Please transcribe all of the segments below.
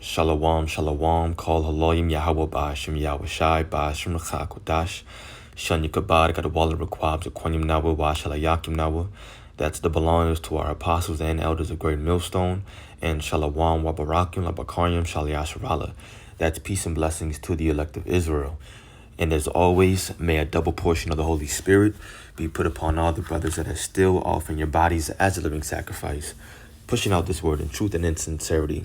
Shalom, shalom, call Haloyim Yahweh Ba'ashem Yahweh Shai Ba'ashem L'chakodash Shan Yikabad Gadawala Requabs Aquanium Nawa Washalayakim Nawa. That's the belongings to our apostles and elders of Great Millstone, and Shalom Wabarakim Labakaryam Shalayasharala. That's peace and blessings to the elect of Israel. And as always, may a double portion of the Holy Spirit be put upon all the brothers that are still offering your bodies as a living sacrifice, pushing out this word in truth and in sincerity.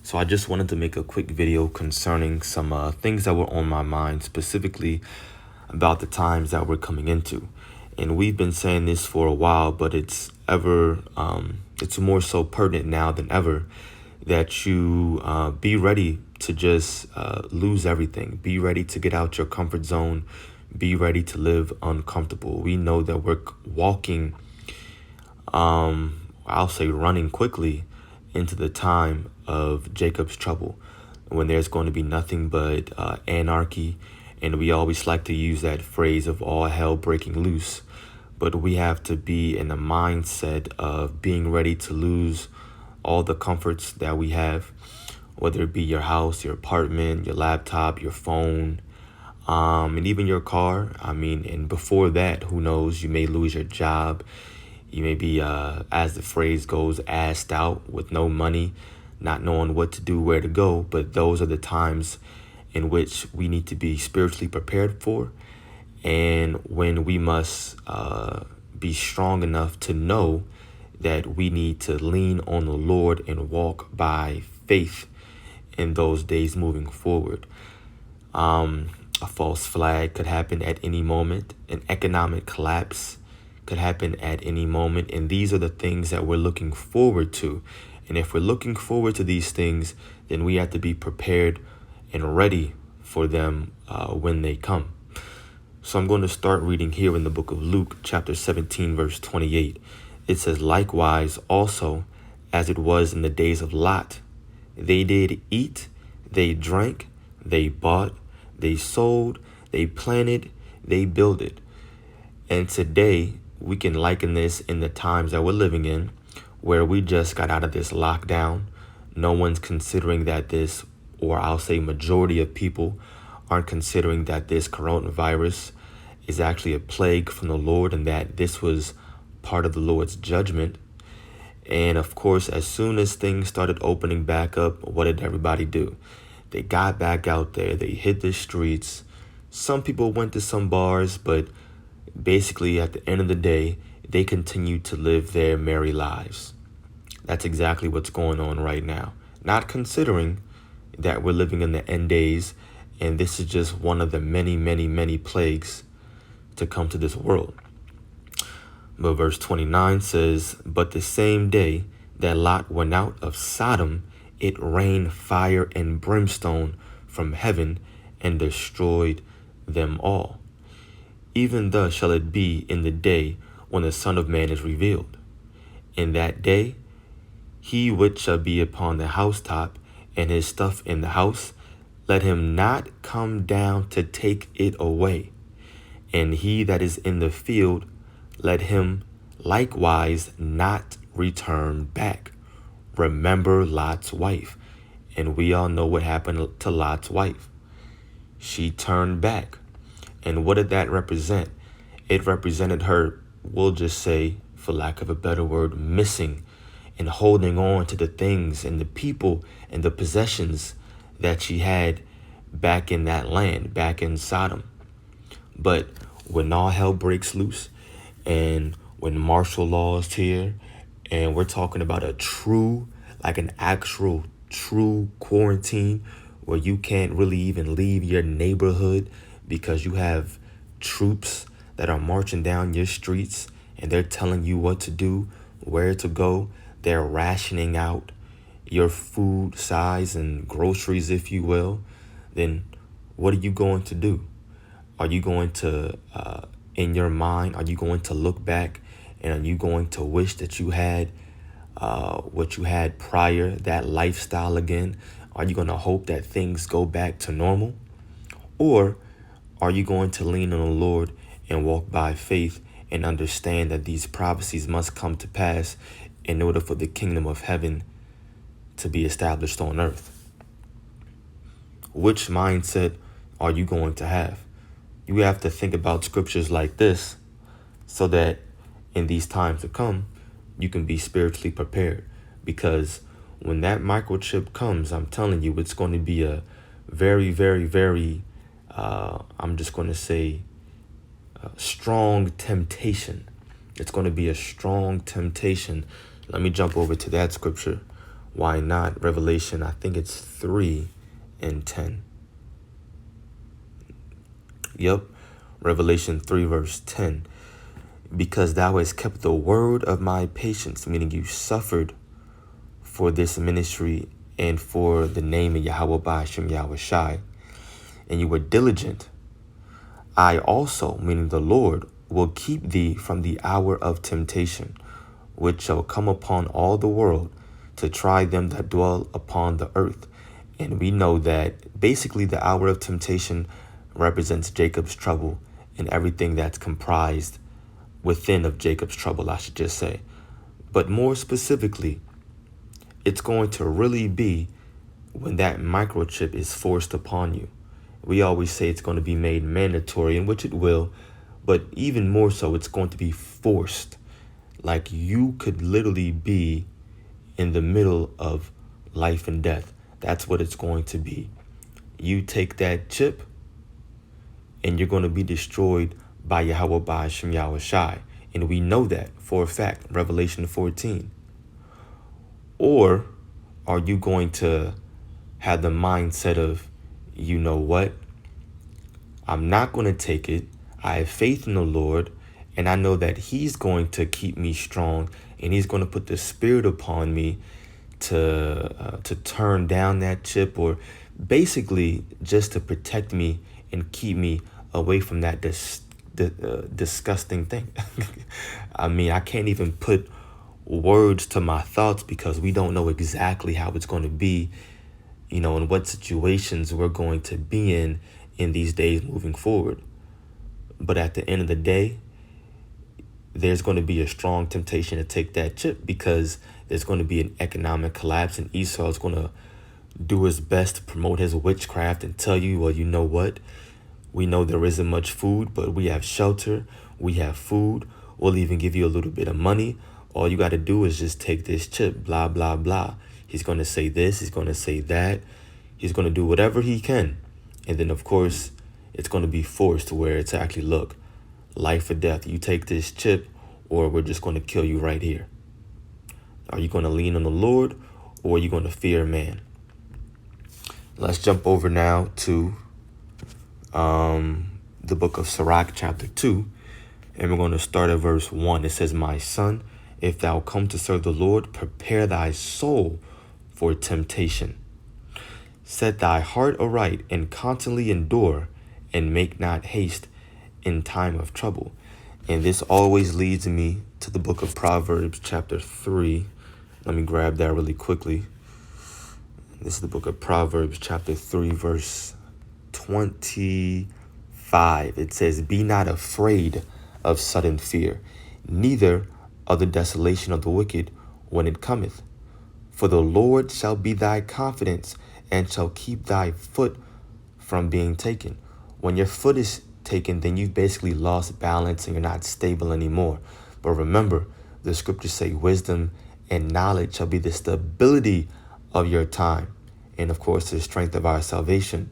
So I just wanted to make a quick video concerning some things that were on my mind, specifically about the times that we're coming into. And we've been saying this for a while, but it's more so pertinent now than ever that you be ready to just lose everything. Be ready to get out your comfort zone. Be ready to live uncomfortable. We know that we're walking, I'll say running quickly into the time of Jacob's trouble, when there's going to be nothing but anarchy. And we always like to use that phrase of all hell breaking loose. But we have to be in the mindset of being ready to lose all the comforts that we have, whether it be your house, your apartment, your laptop, your phone, and even your car. And before that, who knows, you may lose your job. You may be, as the phrase goes, assed out with no money, not knowing what to do, where to go. But those are the times in which we need to be spiritually prepared for, and when we must be strong enough to know that we need to lean on the Lord and walk by faith in those days moving forward. A false flag could happen at any moment. An economic collapse could happen at any moment. And these are the things that we're looking forward to. And if we're looking forward to these things, then we have to be prepared and ready for them when they come. So I'm going to start reading here in the book of Luke, chapter 17, verse 28. It says, "Likewise also, as it was in the days of Lot, they did eat, they drank, they bought, they sold, they planted, they builded." And today, we can liken this in the times that we're living in, where we just got out of this lockdown. No one's considering that this, or I'll say majority of people aren't considering that this coronavirus is actually a plague from the Lord, and that this was part of the Lord's judgment. And of course, as soon as things started opening back up, what did everybody do? They got back out there. They hit the streets. Some people went to some bars, but basically at the end of the day, they continued to live their merry lives. That's exactly what's going on right now. Not considering that we're living in the end days, and this is just one of the many, many, many plagues to come to this world. But verse 29 says, "But the same day that Lot went out of Sodom, it rained fire and brimstone from heaven and destroyed them all. Even thus shall it be in the day when the Son of Man is revealed. In that day, he which shall be upon the housetop and his stuff in the house, let him not come down to take it away. And he that is in the field, let him likewise not return back. Remember Lot's wife." And we all know what happened to Lot's wife. She turned back. And what did that represent? It represented her, we'll just say, for lack of a better word, missing and holding on to the things and the people and the possessions that she had back in that land, back in Sodom. But when all hell breaks loose, and when martial law is here, and we're talking about a true, like an actual true quarantine, where you can't really even leave your neighborhood because you have troops that are marching down your streets and they're telling you what to do, where to go. They're rationing out your food size and groceries, if you will. Then what are you going to do? Are you going to, in your mind, are you going to look back and are you going to wish that you had what you had prior, that lifestyle again? Are you going to hope that things go back to normal? Or are you going to lean on the Lord and walk by faith and understand that these prophecies must come to pass in order for the kingdom of heaven to be established on earth? which mindset are you going to have? You have to think about scriptures like this so that in these times to come, you can be spiritually prepared. Because when that microchip comes, I'm telling you, it's going to be a very, very, very, I'm just going to say, strong temptation. It's going to be a strong temptation. Let me jump over to that scripture. Why not? Revelation, I think it's 3:10. Yep. Revelation 3 verse 10. Because thou hast kept the word of my patience, meaning you suffered for this ministry and for the name of Yahweh Ba'ashem Yahweh Shai, and you were diligent, I also, meaning the Lord, will keep thee from the hour of temptation, which shall come upon all the world to try them that dwell upon the earth. And we know that basically the hour of temptation represents Jacob's trouble and everything that's comprised within of Jacob's trouble, I should just say. But more specifically, it's going to really be when that microchip is forced upon you. We always say it's going to be made mandatory, in which it will, but even more so, it's going to be forced. Like you could literally be in the middle of life and death. That's what it's going to be. You take that chip and you're going to be destroyed by Yahweh Ba'ashem Yahweh Shai. And we know that for a fact, Revelation 14. Or are you going to have the mindset of, you know what? I'm not going to take it. I have faith in the Lord, and I know that he's going to keep me strong, and he's going to put the spirit upon me to turn down that chip, or basically just to protect me and keep me away from that disgusting thing. I mean, I can't even put words to my thoughts because we don't know exactly how it's going to be, and what situations we're going to be in these days moving forward. But at the end of the day, there's going to be a strong temptation to take that chip because there's going to be an economic collapse, and Esau is going to do his best to promote his witchcraft and tell you, well, you know what? We know there isn't much food, but we have shelter. We have food. We'll even give you a little bit of money. All you got to do is just take this chip, blah, blah, blah. He's going to say this. He's going to say that. He's going to do whatever he can. And then, of course, it's going to be forced to where it's actually, look, life or death. You take this chip or we're just going to kill you right here. Are you going to lean on the Lord or are you going to fear man? Let's jump over now to the book of Sirach, chapter 2. And we're going to start at verse 1. It says, my son, if thou come to serve the Lord, prepare thy soul for temptation. Set thy heart aright and constantly endure, and make not haste in time of trouble. And this always leads me to the book of Proverbs, chapter 3. Let me grab that really quickly. This is the book of Proverbs, chapter 3, verse 25. It says, be not afraid of sudden fear, neither of the desolation of the wicked when it cometh. For the Lord shall be thy confidence, and shall keep thy foot from being taken. When your foot is taken, then you've basically lost balance and you're not stable anymore. But remember, the scriptures say wisdom and knowledge shall be the stability of your time. And of course, the strength of our salvation.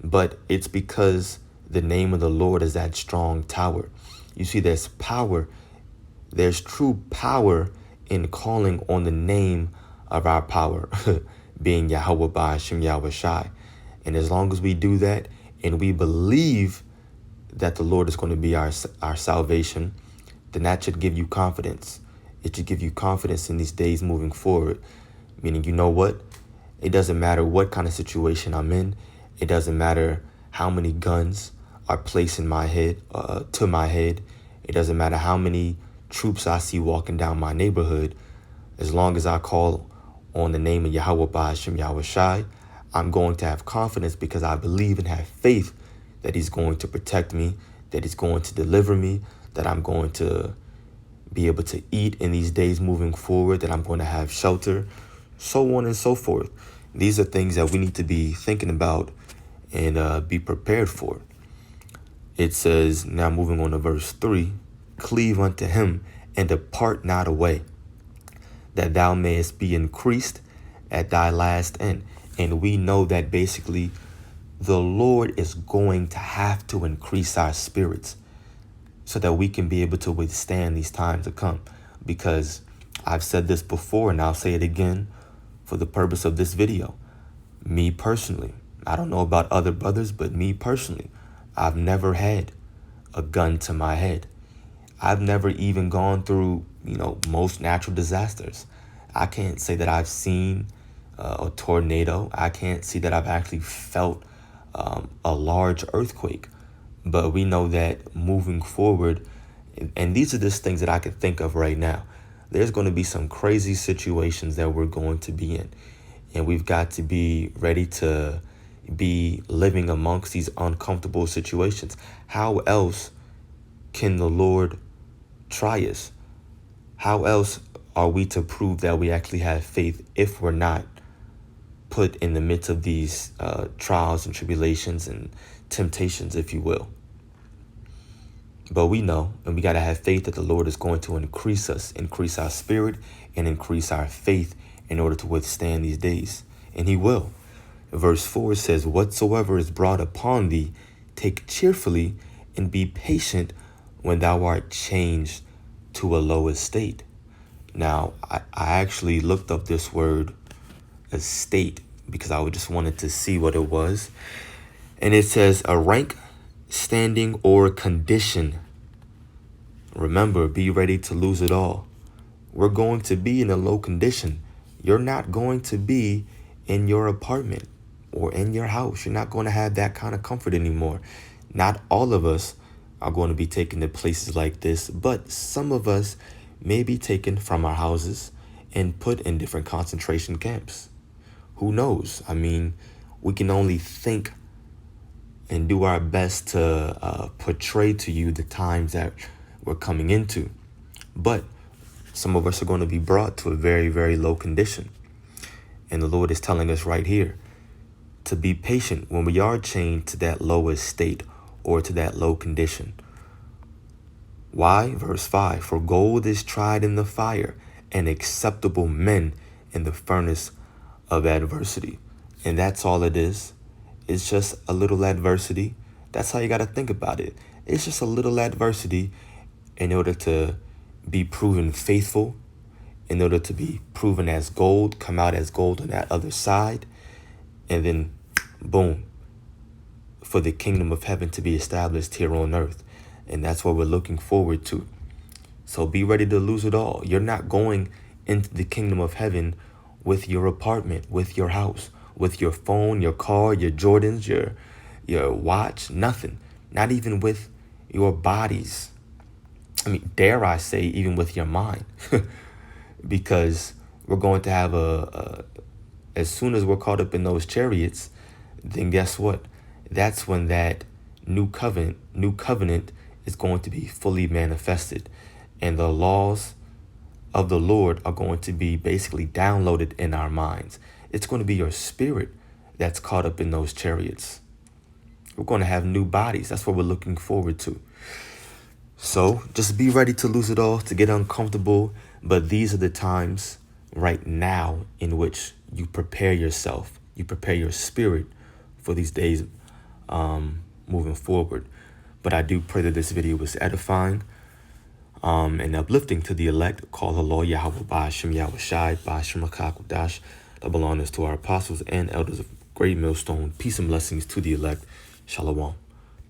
But it's because the name of the Lord is that strong tower. You see, there's power. There's true power in calling on the name of our power, being Yahweh Ba'ashem Yahweh Shai. And as long as we do that and we believe that the Lord is going to be our salvation, then that should give you confidence. It should give you confidence in these days moving forward. Meaning, you know what? It doesn't matter what kind of situation I'm in. It doesn't matter how many guns are placed in my head, to my head. It doesn't matter how many troops I see walking down my neighborhood. As long as I call on the name of Yahweh Ba'ashem Yahweh Shai, I'm going to have confidence because I believe and have faith that he's going to protect me, that he's going to deliver me, that I'm going to be able to eat in these days moving forward, that I'm going to have shelter, so on and so forth. These are things that we need to be thinking about and be prepared for. It says, now moving on to verse 3, cleave unto him and depart not away, that thou mayest be increased at thy last end. And we know that basically the Lord is going to have to increase our spirits so that we can be able to withstand these times to come. Because I've said this before and I'll say it again for the purpose of this video. Me personally, I don't know about other brothers, but me personally, I've never had a gun to my head. I've never even gone through, most natural disasters. I can't say that I've seen a tornado. I can't see that I've actually felt a large earthquake. But we know that moving forward, and these are just things that I could think of right now, there's going to be some crazy situations that we're going to be in. And we've got to be ready to be living amongst these uncomfortable situations. How else can the Lord try us? How else are we to prove that we actually have faith if we're not put in the midst of these trials and tribulations and temptations, if you will? But we know, and we got to have faith that the Lord is going to increase us, increase our spirit, and increase our faith in order to withstand these days. And he will. Verse 4 says, whatsoever is brought upon thee, take cheerfully and be patient when thou art changed to a low estate. Now, I actually looked up this word estate because I just wanted to see what it was. And it says a rank, standing, or condition. Remember, be ready to lose it all. We're going to be in a low condition. You're not going to be in your apartment or in your house. You're not going to have that kind of comfort anymore. Not all of us are going to be taken to places like this, but some of us may be taken from our houses and put in different concentration camps. Who knows? I mean, we can only think and do our best to portray to you the times that we're coming into. But some of us are going to be brought to a very, very low condition. And the Lord is telling us right here to be patient when we are chained to that lowest state or to that low condition. Why? Verse 5, for gold is tried in the fire, and acceptable men in the furnace of adversity. And that's all it is. It's just a little adversity. That's how you got to think about it. It's just a little adversity in order to be proven faithful, in order to be proven as gold, come out as gold on that other side, and then boom, for the kingdom of heaven to be established here on earth. And that's what we're looking forward to. So be ready to lose it all. You're not going into the kingdom of heaven with your apartment, with your house, with your phone, your car, your Jordans, your watch, nothing. Not even with your bodies. I mean, dare I say, even with your mind. Because we're going to have as soon as we're caught up in those chariots, then guess what? That's when that new covenant is going to be fully manifested. And the laws of the Lord are going to be basically downloaded in our minds. It's going to be your spirit that's caught up in those chariots. We're going to have new bodies. That's what we're looking forward to. So just be ready to lose it all, to get uncomfortable. But these are the times right now in which you prepare yourself. You prepare your spirit for these days moving forward. But I do pray that this video was edifying and uplifting to the elect. Call the Lord Yahweh Ba'ashem Yahweh Shai Ba'ashem Akakudash. Double honors to our apostles and elders of Great Millstone. Peace and blessings to the elect. Shalom.